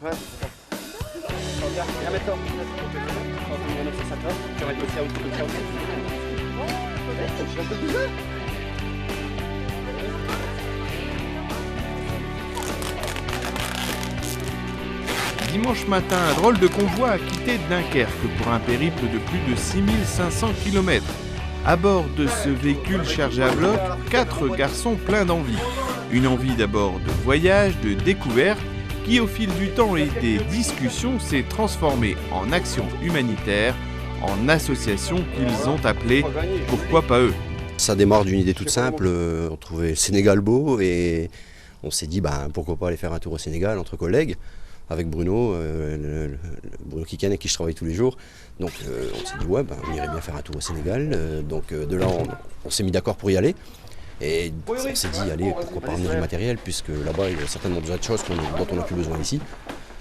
Ouais, c'est ça. Viens maintenant. Quand on va lancer ça, tu vas mettre le ciao, le ciao. On peut bouger. Dimanche matin, un drôle de convoi a quitté Dunkerque pour un périple de plus de 6500 km. À bord de ce véhicule chargé à bloc, 4 garçons pleins d'envie. Une envie d'abord de voyage, de découverte, qui au fil du temps et des discussions s'est transformée en action humanitaire, en association qu'ils ont appelée « Pourquoi pas eux ». Ça démarre d'une idée toute simple, on trouvait le Sénégal beau et on s'est dit pourquoi pas aller faire un tour au Sénégal entre collègues. Avec Bruno, Bruno Kikan avec qui je travaille tous les jours. Donc on s'est dit on irait bien faire un tour au Sénégal. Donc de là on s'est mis d'accord pour y aller. Et on s'est dit allez, pourquoi pas ramener du matériel, puisque là-bas il y a certainement d'autres choses dont on n'a plus besoin ici.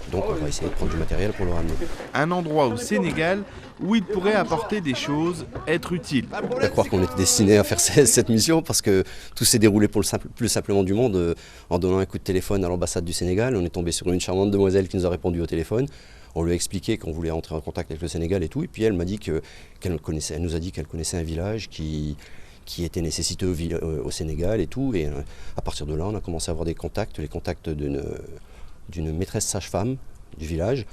Donc on va essayer de prendre du matériel pour le ramener. Un endroit au Sénégal où il pourrait apporter des choses, être utile. On peut croire qu'on était destiné à faire cette mission parce que tout s'est déroulé pour le plus simplement du monde. En donnant un coup de téléphone à l'ambassade du Sénégal, on est tombé sur une charmante demoiselle qui nous a répondu au téléphone. On lui a expliqué qu'on voulait entrer en contact avec le Sénégal et tout. Et puis elle m'a dit elle nous a dit qu'elle connaissait un village qui était nécessiteux au Sénégal et tout. Et à partir de là, on a commencé à avoir les contacts d'une maîtresse sage-femme du village.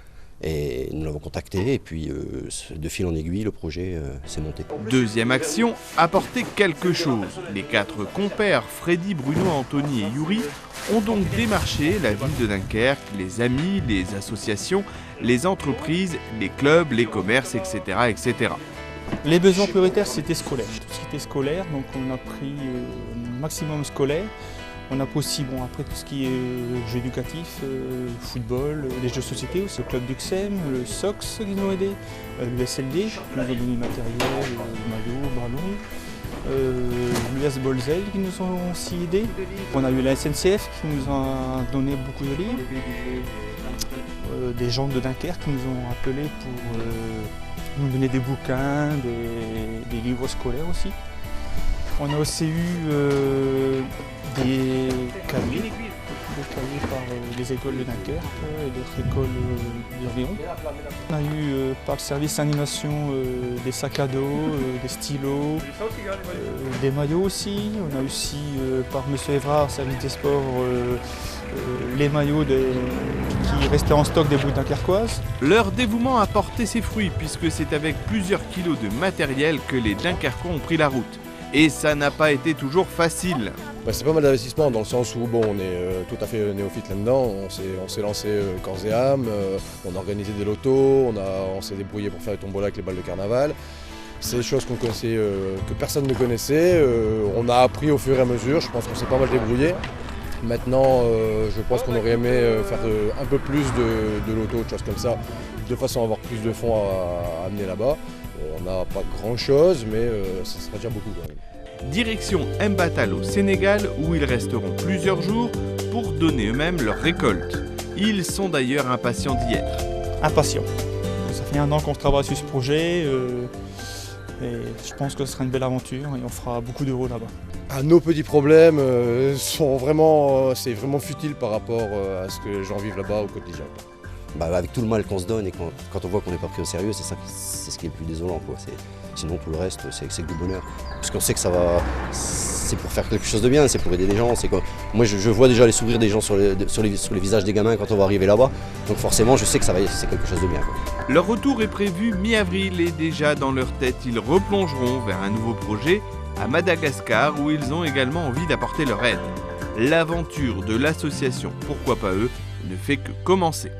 Et nous l'avons contacté et puis de fil en aiguille, le projet s'est monté. Deuxième action, apporter quelque chose. Les 4 compères, Freddy, Bruno, Anthony et Yuri, ont donc démarché la ville de Dunkerque, les amis, les associations, les entreprises, les clubs, les commerces, etc. etc. Les besoins prioritaires, c'était scolaire. Tout ce qui était scolaire, donc on a pris maximum scolaire. On a aussi, après tout ce qui est jeux éducatifs, football, les jeux de société aussi, le club d'Uxem, le SOX qui nous a aidés, l'USLD qui nous a donné le matériel, maillot, ballon, l'US Bolzel qui nous ont aussi aidés. On a eu la SNCF qui nous a donné beaucoup de livres, des gens de Dunkerque qui nous ont appelés pour nous donner des bouquins, des livres scolaires aussi. On a aussi eu des cahiers par les écoles de Dunkerque et d'autres écoles d'environ. On a eu par le service animation des sacs à dos, des stylos, des maillots aussi. On a aussi par M. Évrard, service des sports, les maillots qui restaient en stock des boules dunkerquoises. Leur dévouement a porté ses fruits puisque c'est avec plusieurs kilos de matériel que les Dunkerquois ont pris la route. Et ça n'a pas été toujours facile. C'est pas mal d'investissement dans le sens où on est tout à fait néophyte là-dedans. On s'est lancé corps et âme, on a organisé des lotos, on s'est débrouillé pour faire les tombolas avec les balles de carnaval. C'est des choses qu'on connaissait, que personne ne connaissait. On a appris au fur et à mesure, je pense qu'on s'est pas mal débrouillé. Maintenant, je pense qu'on aurait aimé faire un peu plus de lotos, de choses comme ça, de façon à avoir plus de fonds à amener là-bas. On n'a pas grand-chose, mais ça sera déjà beaucoup quand même. Direction Mbatal au Sénégal, où ils resteront plusieurs jours pour donner eux-mêmes leur récolte. Ils sont d'ailleurs impatients d'y être. Impatients. Ça fait 1 an qu'on travaille sur ce projet et je pense que ce sera une belle aventure et on fera beaucoup d'euros là-bas. Nos petits problèmes c'est vraiment futile par rapport à ce que les gens vivent là-bas au quotidien. Avec tout le mal qu'on se donne et quand on voit qu'on n'est pas pris au sérieux, c'est ce qui est le plus désolant. Sinon tout le reste, c'est que du bonheur. Parce qu'on sait que c'est pour faire quelque chose de bien, c'est pour aider les gens. Moi je vois déjà les sourires des gens sur les visages des gamins quand on va arriver là-bas. Donc forcément je sais que c'est quelque chose de bien. Leur retour est prévu mi-avril et déjà dans leur tête, ils replongeront vers un nouveau projet à Madagascar où ils ont également envie d'apporter leur aide. L'aventure de l'association Pourquoi pas eux ne fait que commencer.